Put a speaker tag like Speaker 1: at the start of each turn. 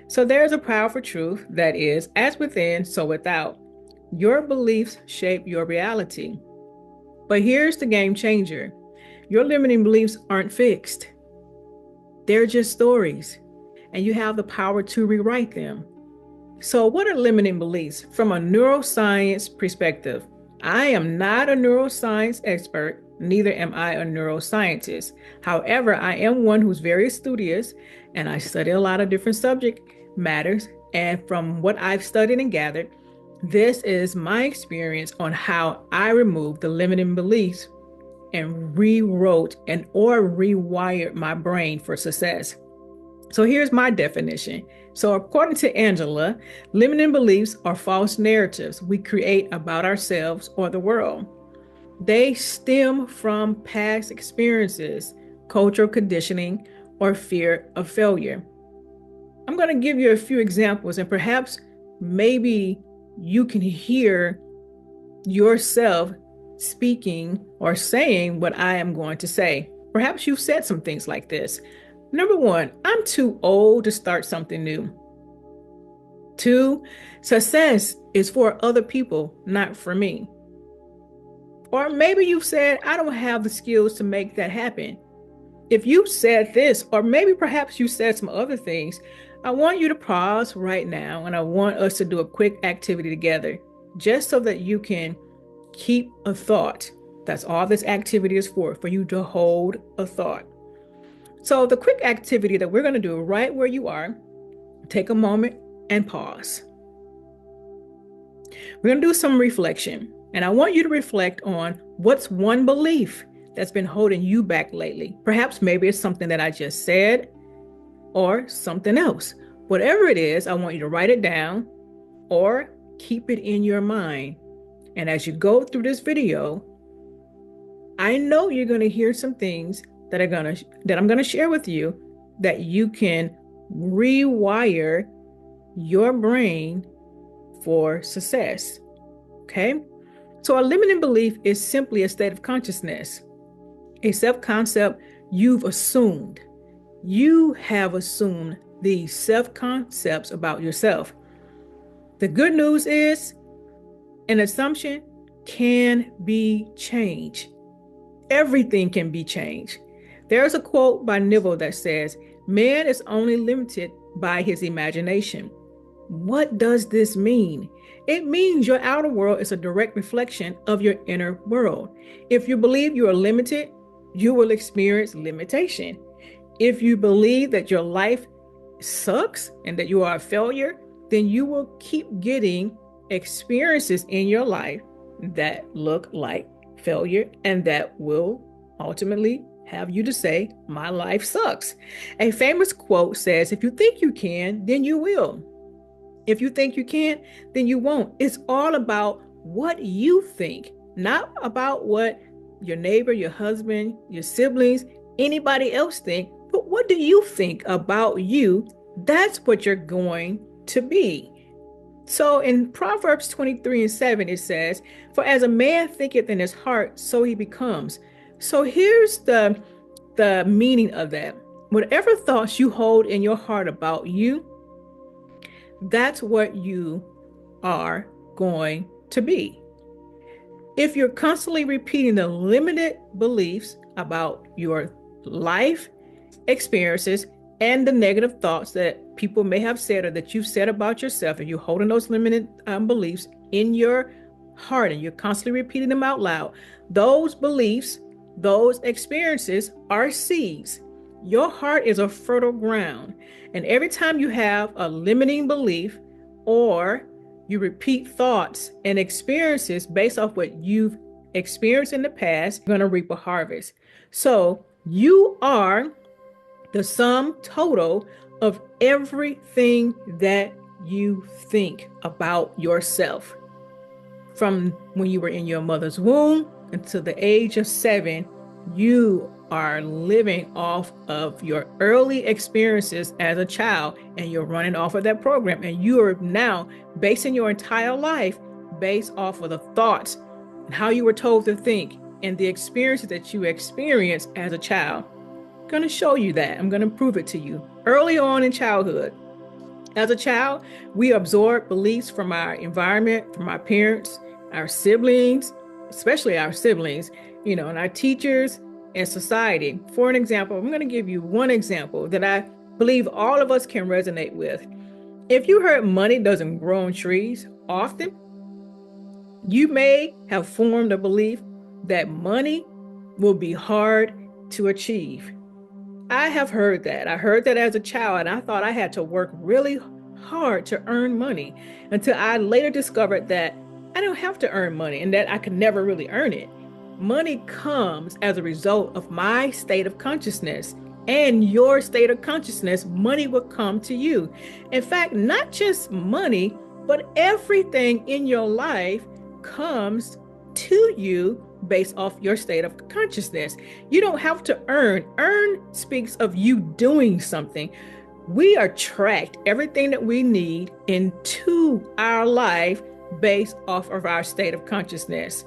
Speaker 1: So there's a powerful truth that is, as within, so without. Your beliefs shape your reality. But here's the game changer. Your limiting beliefs aren't fixed. They're just stories, and you have the power to rewrite them. So, what are limiting beliefs from a neuroscience perspective? I am not a neuroscience expert, neither am I a neuroscientist. However, I am one who's very studious and I study a lot of different subject matters. And from what I've studied and gathered, this is my experience on how I removed the limiting beliefs and rewrote and or rewired my brain for success. So here's my definition. So according to Angela, limiting beliefs are false narratives we create about ourselves or the world. They stem from past experiences, cultural conditioning, or fear of failure. I'm going to give you a few examples, and perhaps maybe you can hear yourself speaking or saying what I am going to say. Perhaps you've said some things like this. Number one, I'm too old to start something new. Two, success is for other people, not for me. Or maybe you've said, I don't have the skills to make that happen. If you said this, or maybe perhaps you said some other things, I want you to pause right now and I want us to do a quick activity together, just so that you can keep a thought. That's all this activity is for you to hold a thought. So the quick activity that we're going to do right where you are, take a moment and pause. We're going to do some reflection, and I want you to reflect on what's one belief that's been holding you back lately. Perhaps maybe it's something that I just said or something else. Whatever it is, I want you to write it down or keep it in your mind. And as you go through this video, I know you're going to hear some things that I'm going to share with you that you can rewire your brain for success. Okay? So a limiting belief is simply a state of consciousness, a self-concept you've assumed. You have assumed these self-concepts about yourself. The good news is an assumption can be changed. Everything can be changed. There's a quote by Neville that says, "Man is only limited by his imagination." What does this mean? It means your outer world is a direct reflection of your inner world. If you believe you are limited, you will experience limitation. If you believe that your life sucks and that you are a failure, then you will keep getting experiences in your life that look like failure and that will ultimately have you to say, "My life sucks." A famous quote says, "If you think you can, then you will. If you think you can't, then you won't." It's all about what you think, not about what your neighbor, your husband, your siblings, anybody else think, but what do you think about you? That's what you're going to be. So in Proverbs 23:7, it says, "For as a man thinketh in his heart, so he becomes." So here's the meaning of that. Whatever thoughts you hold in your heart about you, that's what you are going to be. If you're constantly repeating the limited beliefs about your life experiences and the negative thoughts that people may have said or that you've said about yourself, and you're holding those limited beliefs in your heart and you're constantly repeating them out loud, those beliefs, those experiences are seeds. Your heart is a fertile ground. And every time you have a limiting belief or you repeat thoughts and experiences based off what you've experienced in the past, you're going to reap a harvest. So you are the sum total of everything that you think about yourself. From when you were in your mother's womb until the age of 7, you are living off of your early experiences as a child, and you're running off of that program, and you are now basing your entire life based off of the thoughts and how you were told to think and the experiences that you experienced as a child. I'm going to show you that. I'm going to prove it to you early on in childhood. As a child, we absorb beliefs from our environment, from our parents, our siblings, especially our siblings, and our teachers and society. For an example, I'm going to give you one example that I believe all of us can resonate with. If you heard money doesn't grow on trees often, you may have formed a belief that money will be hard to achieve. I have heard that. I heard that as a child, and I thought I had to work really hard to earn money until I later discovered that I don't have to earn money and that I could never really earn it. Money comes as a result of my state of consciousness and your state of consciousness. Money will come to you. In fact, not just money, but everything in your life comes to you based off your state of consciousness. You don't have to earn. Earn speaks of you doing something. We attract everything that we need into our life based off of our state of consciousness.